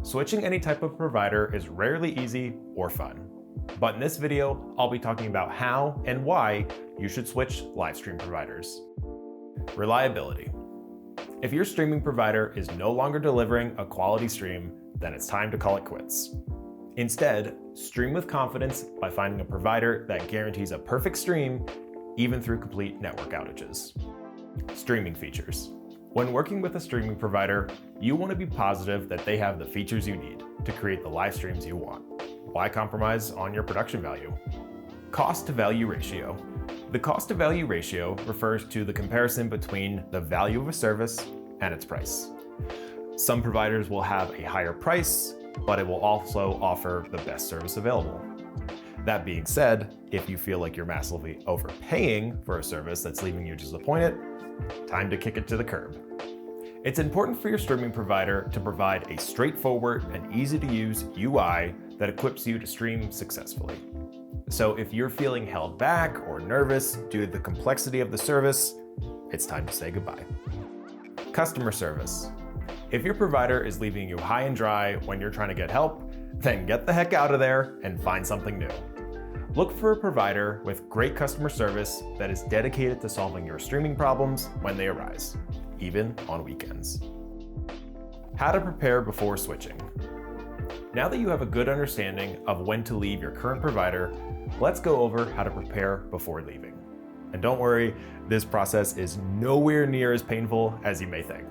Switching any type of provider is rarely easy or fun. But in this video, I'll be talking about how and why you should switch live stream providers. Reliability. If your streaming provider is no longer delivering a quality stream, then it's time to call it quits. Instead, stream with confidence by finding a provider that guarantees a perfect stream, even through complete network outages. Streaming features. When working with a streaming provider, you want to be positive that they have the features you need to create the live streams you want. Why compromise on your production value? Cost to value ratio. The cost to value ratio refers to the comparison between the value of a service and its price. Some providers will have a higher price, but it will also offer the best service available. That being said, if you feel like you're massively overpaying for a service that's leaving you disappointed, time to kick it to the curb. It's important for your streaming provider to provide a straightforward and easy-to-use UI that equips you to stream successfully. So if you're feeling held back or nervous due to the complexity of the service, it's time to say goodbye. Customer service. If your provider is leaving you high and dry when you're trying to get help, then get the heck out of there and find something new. Look for a provider with great customer service that is dedicated to solving your streaming problems when they arise, even on weekends. How to prepare before switching. Now that you have a good understanding of when to leave your current provider, let's go over how to prepare before leaving. And don't worry, this process is nowhere near as painful as you may think.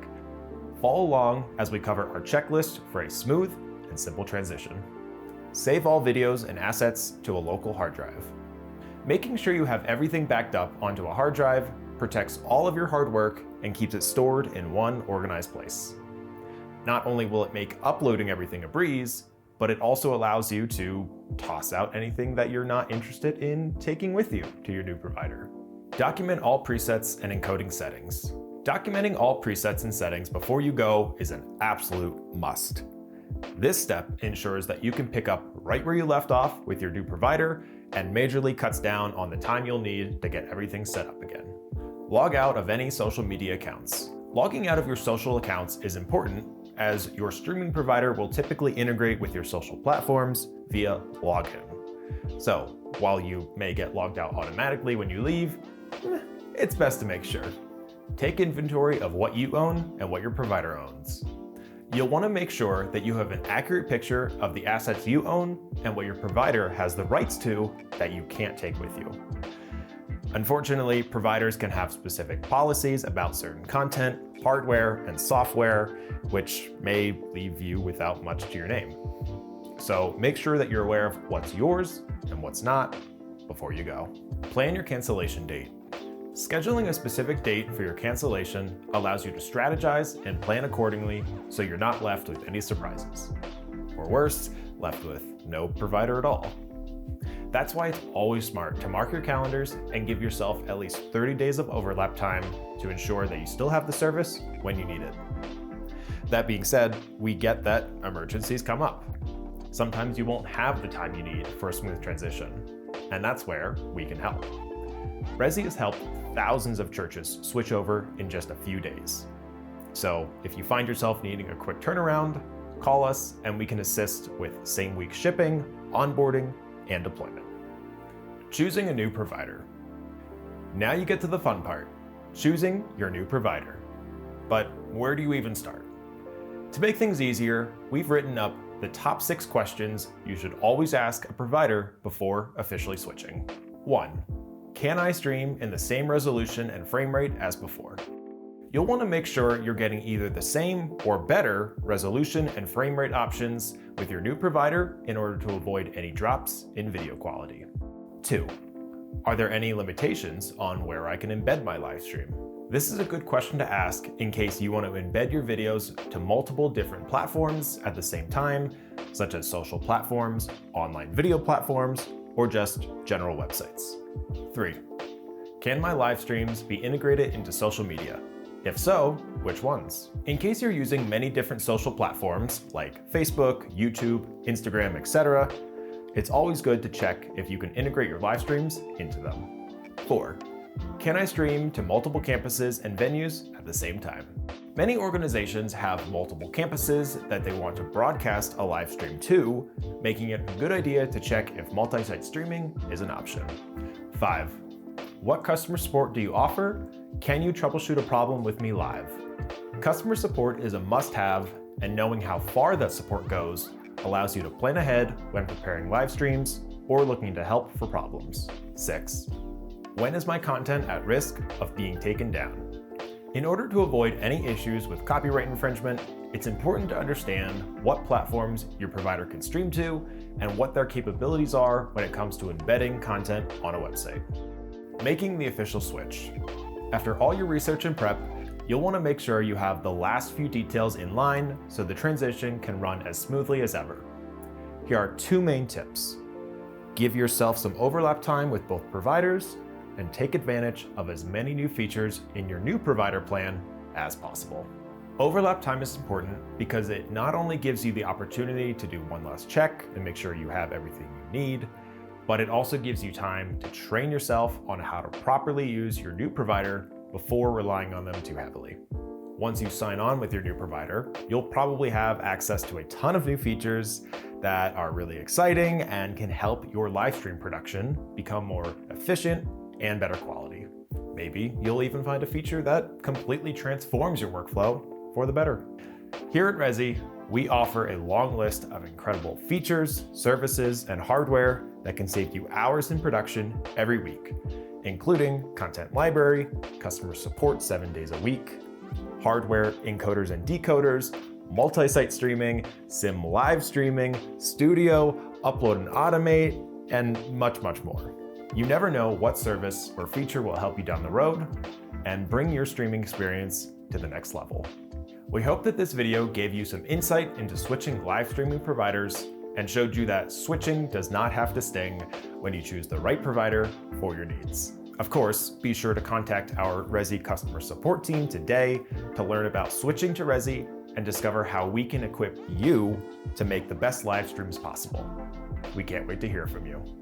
Follow along as we cover our checklist for a smooth and simple transition. Save all videos and assets to a local hard drive. Making sure you have everything backed up onto a hard drive protects all of your hard work and keeps it stored in one organized place. Not only will it make uploading everything a breeze, but it also allows you to toss out anything that you're not interested in taking with you to your new provider. Document all presets and encoding settings. Documenting all presets and settings before you go is an absolute must. This step ensures that you can pick up right where you left off with your new provider and majorly cuts down on the time you'll need to get everything set up again. Log out of any social media accounts. Logging out of your social accounts is important as your streaming provider will typically integrate with your social platforms via login. So while you may get logged out automatically when you leave, it's best to make sure. Take inventory of what you own and what your provider owns. You'll want to make sure that you have an accurate picture of the assets you own and what your provider has the rights to that you can't take with you. Unfortunately, providers can have specific policies about certain content, hardware, and software, which may leave you without much to your name. So make sure that you're aware of what's yours and what's not before you go. Plan your cancellation date. Scheduling a specific date for your cancellation allows you to strategize and plan accordingly so you're not left with any surprises. Or worse, left with no provider at all. That's why it's always smart to mark your calendars and give yourself at least 30 days of overlap time to ensure that you still have the service when you need it. That being said, we get that emergencies come up. Sometimes you won't have the time you need for a smooth transition, and that's where we can help. Resi has helped thousands of churches switch over in just a few days. So if you find yourself needing a quick turnaround, call us and we can assist with same-week shipping, onboarding, and deployment. Choosing a new provider. Now you get to the fun part, choosing your new provider. But where do you even start? To make things easier, we've written up the top 6 questions you should always ask a provider before officially switching. 1. Can I stream in the same resolution and frame rate as before? You'll want to make sure you're getting either the same or better resolution and frame rate options with your new provider in order to avoid any drops in video quality. 2. Are there any limitations on where I can embed my live stream? This is a good question to ask in case you want to embed your videos to multiple different platforms at the same time, such as social platforms, online video platforms, or just general websites. 3. Can my live streams be integrated into social media? If so, which ones? In case you're using many different social platforms like Facebook, YouTube, Instagram, etc., it's always good to check if you can integrate your live streams into them. 4. Can I stream to multiple campuses and venues at the same time? Many organizations have multiple campuses that they want to broadcast a live stream to, making it a good idea to check if multi-site streaming is an option. 5. What customer support do you offer? Can you troubleshoot a problem with me live? Customer support is a must-have, and knowing how far that support goes allows you to plan ahead when preparing live streams or looking to help for problems. 6. When is my content at risk of being taken down? In order to avoid any issues with copyright infringement, it's important to understand what platforms your provider can stream to and what their capabilities are when it comes to embedding content on a website. Making the official switch. After all your research and prep, you'll want to make sure you have the last few details in line so the transition can run as smoothly as ever. Here are 2 main tips. Give yourself some overlap time with both providers and take advantage of as many new features in your new provider plan as possible. Overlap time is important because it not only gives you the opportunity to do one last check and make sure you have everything you need, but it also gives you time to train yourself on how to properly use your new provider before relying on them too heavily. Once you sign on with your new provider, you'll probably have access to a ton of new features that are really exciting and can help your live stream production become more efficient and better quality. Maybe you'll even find a feature that completely transforms your workflow for the better. Here at Resi, we offer a long list of incredible features, services, and hardware that can save you hours in production every week, including content library, customer support 7 days a week, hardware encoders and decoders, multi-site streaming, sim live streaming, studio, upload and automate, and much, much more. You never know what service or feature will help you down the road and bring your streaming experience to the next level. We hope that this video gave you some insight into switching live streaming providers and showed you that switching does not have to sting when you choose the right provider for your needs. Of course, be sure to contact our Resi customer support team today to learn about switching to Resi and discover how we can equip you to make the best live streams possible. We can't wait to hear from you.